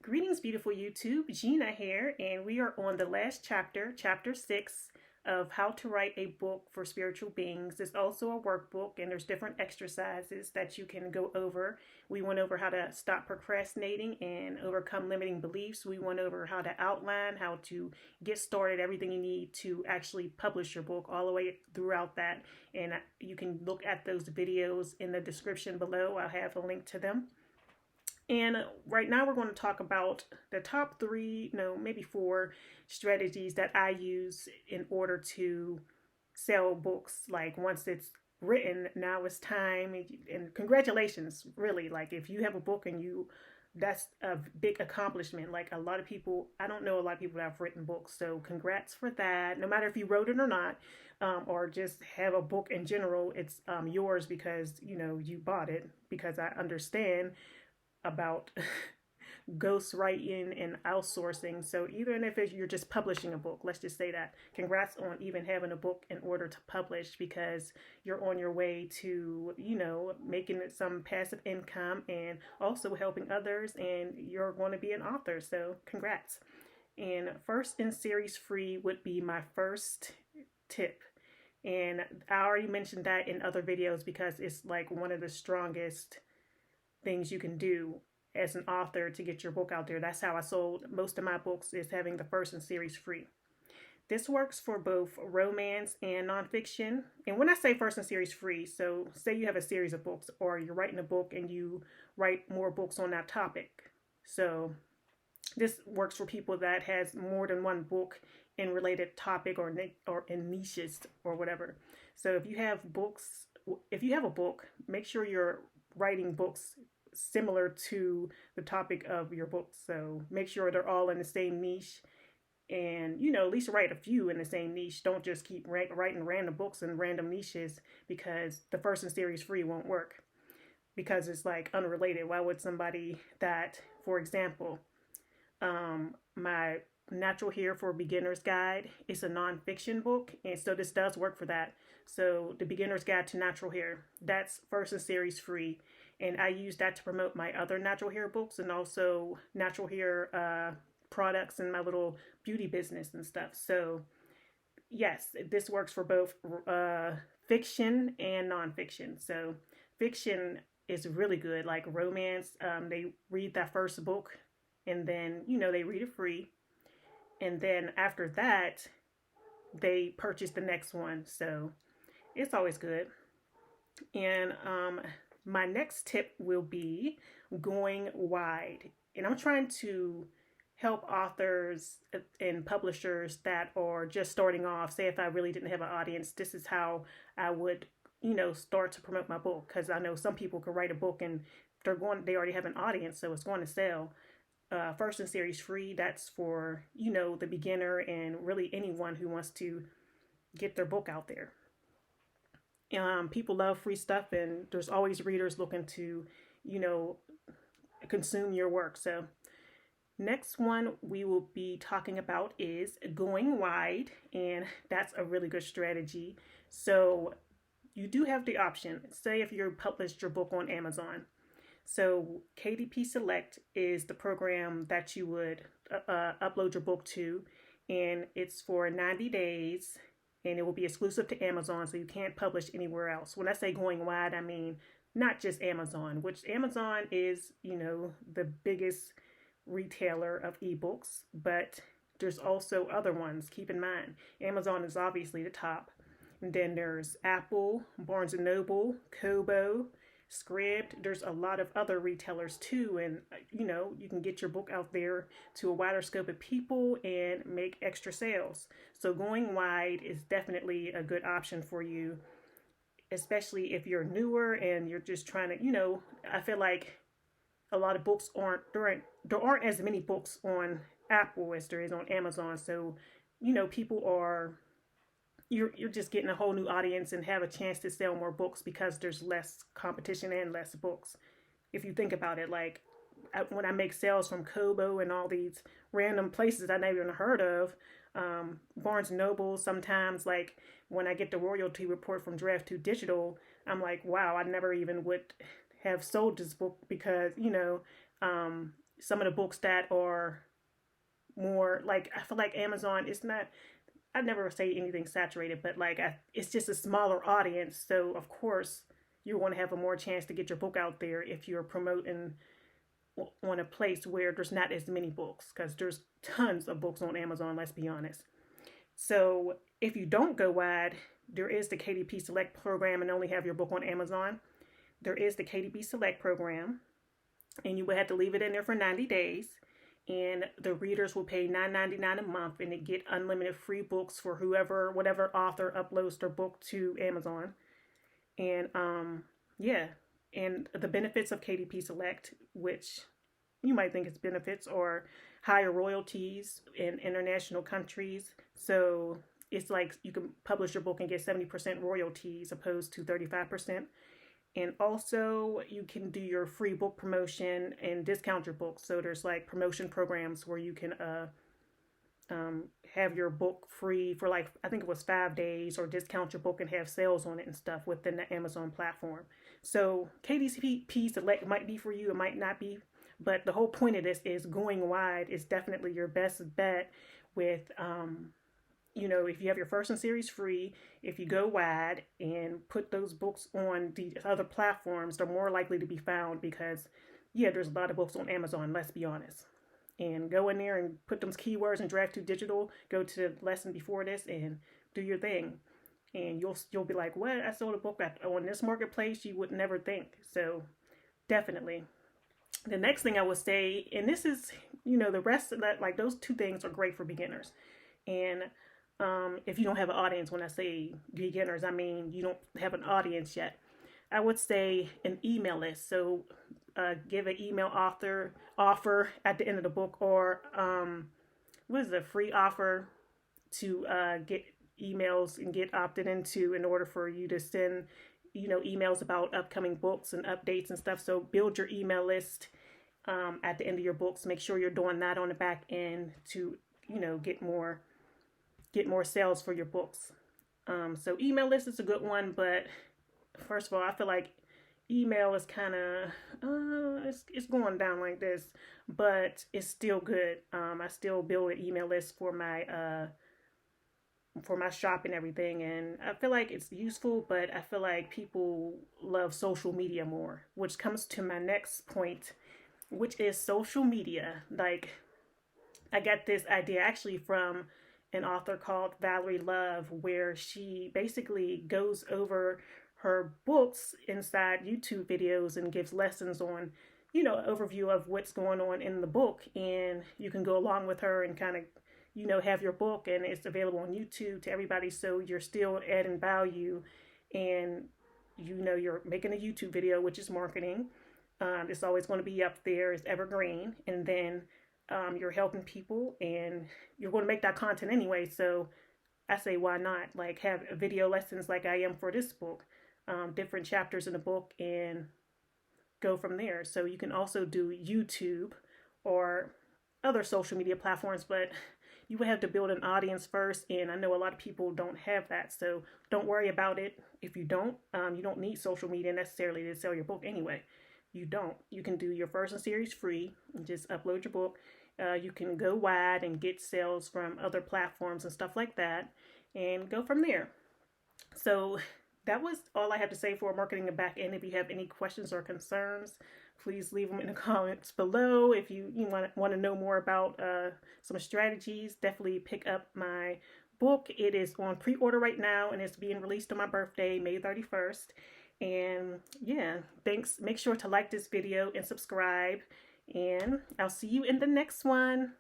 Greetings, beautiful YouTube. Gina here, and we are on the last chapter, chapter 6 of How to Write a Book for Spiritual Beings. It's also a workbook, and there's different exercises that you can go over. We went over how to stop procrastinating and overcome limiting beliefs. We went over how to outline, how to get started, everything you need to actually publish your book, all the way throughout that. And you can look at those videos in the description below. I'll have a link to them. And right now we're going to talk about the top 3, no, maybe 4 strategies that I use in order to sell books. Like once it's written, now it's time. And congratulations, really. Like if you have a book and that's a big accomplishment. Like a lot of people, I don't know a lot of people that have written books. So congrats for that. No matter if you wrote it or not, or just have a book in general, it's yours because, you bought it, because I understand about ghostwriting and outsourcing. So even if you're just publishing a book, let's just say that, congrats on even having a book in order to publish, because you're on your way to, making some passive income and also helping others, and you're going to be an author. So congrats. And first in series free would be my first tip. And I already mentioned that in other videos because it's like one of the strongest things you can do as an author to get your book out there. That's how I sold most of my books, is having the first in series free. This works for both romance and nonfiction. And when I say first in series free, so say you have a series of books, or you're writing a book and you write more books on that topic. So this works for people that has more than one book in related topic or in niches or whatever. So if you have a book, make sure you're writing books similar to the topic of your book. So make sure they're all in the same niche, and at least write a few in the same niche. Don't just keep writing random books in random niches, because the first in series free won't work, because it's like unrelated. Why would somebody that, for example, my Natural Hair for Beginners Guide is a nonfiction book, and so this does work for that. So the Beginner's Guide to Natural Hair, that's first in series free, and I use that to promote my other natural hair books and also natural hair products and my little beauty business and stuff. So yes, this works for both fiction and nonfiction. So fiction is really good, like romance. They read that first book, and then they read it free, and then after that they purchase the next one. So it's always good. And my next tip will be going wide. And I'm trying to help authors and publishers that are just starting off. Say if I really didn't have an audience, this is how I would, start to promote my book. Because I know some people could write a book and they already have an audience, so it's going to sell. First in series free, that's for, the beginner and really anyone who wants to get their book out there. People love free stuff, and there's always readers looking to, consume your work. So next one we will be talking about is going wide, and that's a really good strategy. So you do have the option, say if you published your book on Amazon. So KDP Select is the program that you would upload your book to, and it's for 90 days. And it will be exclusive to Amazon, so you can't publish anywhere else. When I say going wide, I mean not just Amazon, which Amazon is, the biggest retailer of ebooks, but there's also other ones. Keep in mind, Amazon is obviously the top. And then there's Apple, Barnes & Noble, Kobo, Scribd. There's a lot of other retailers too, and you can get your book out there to a wider scope of people and make extra sales. So going wide is definitely a good option for you, especially if you're newer and you're just trying to, I feel like a lot of books there aren't as many books on Apple as there is on Amazon. So people are, you're just getting a whole new audience and have a chance to sell more books because there's less competition and less books. If you think about it, like when I make sales from Kobo and all these random places I never even heard of, Barnes & Noble, sometimes like when I get the royalty report from Draft 2 Digital, I'm like, wow, I never even would have sold this book because, some of the books that are more like, I feel like Amazon is not, I never say anything saturated, but like it's just a smaller audience. So of course you want to have a more chance to get your book out there if you're promoting on a place where there's not as many books, because there's tons of books on Amazon, let's be honest. So if you don't go wide, there is the KDP Select program and only have your book on Amazon. There is the KDP Select program, and you will have to leave it in there for 90 days. And the readers will pay $9.99 a month, and they get unlimited free books for whatever author uploads their book to Amazon. And yeah, and the benefits of KDP Select, which you might think it's benefits, or higher royalties in international countries. So it's like you can publish your book and get 70% royalties opposed to 35%. And also you can do your free book promotion and discount your books. So there's like promotion programs where you can have your book free for like, I think it was 5 days, or discount your book and have sales on it and stuff within the Amazon platform. So KDP Select might be for you, it might not be, but the whole point of this is going wide is definitely your best bet with, if you have your first in series free, if you go wide and put those books on the other platforms, they're more likely to be found because, yeah, there's a lot of books on Amazon, let's be honest. And go in there and put those keywords and drag to digital, go to the lesson before this and do your thing. And you'll be like, what? I sold a book on this marketplace? You would never think. So definitely. The next thing I would say, and this is, the rest of that, like those two things are great for beginners. And if you don't have an audience, when I say beginners, I mean you don't have an audience yet. I would say an email list. So give an email offer at the end of the book, or what is a free offer to get emails and get opted into in order for you to send emails about upcoming books and updates and stuff. So build your email list at the end of your books. Make sure you're doing that on the back end to get more sales for your books. So email list is a good one, but first of all, I feel like email is kind of it's going down like this, but it's still good. I still build an email list for my shop and everything, and I feel like it's useful, but I feel like people love social media more, which comes to my next point, which is social media. Like, I got this idea actually from an author called Valerie Love, where she basically goes over her books inside YouTube videos and gives lessons on, overview of what's going on in the book. And you can go along with her and kind of, have your book, and it's available on YouTube to everybody. So you're still adding value, and, you're making a YouTube video, which is marketing. It's always going to be up there. It's evergreen. And then you're helping people, and you're going to make that content anyway. So I say, why not? Like, have video lessons like I am for this book, different chapters in the book, and go from there. So you can also do YouTube or other social media platforms, but you would have to build an audience first. And I know a lot of people don't have that. So don't worry about it. If you don't need social media necessarily to sell your book anyway. You don't. You can do your first in series free and just upload your book. You can go wide and get sales from other platforms and stuff like that, and go from there. So that was all I have to say for marketing and back end. If you have any questions or concerns, please leave them in the comments below. If you want to know more about some strategies, definitely pick up my book. It is on pre-order right now, and it's being released on my birthday, May 31st. And yeah, thanks. Make sure to like this video and subscribe, and I'll see you in the next one.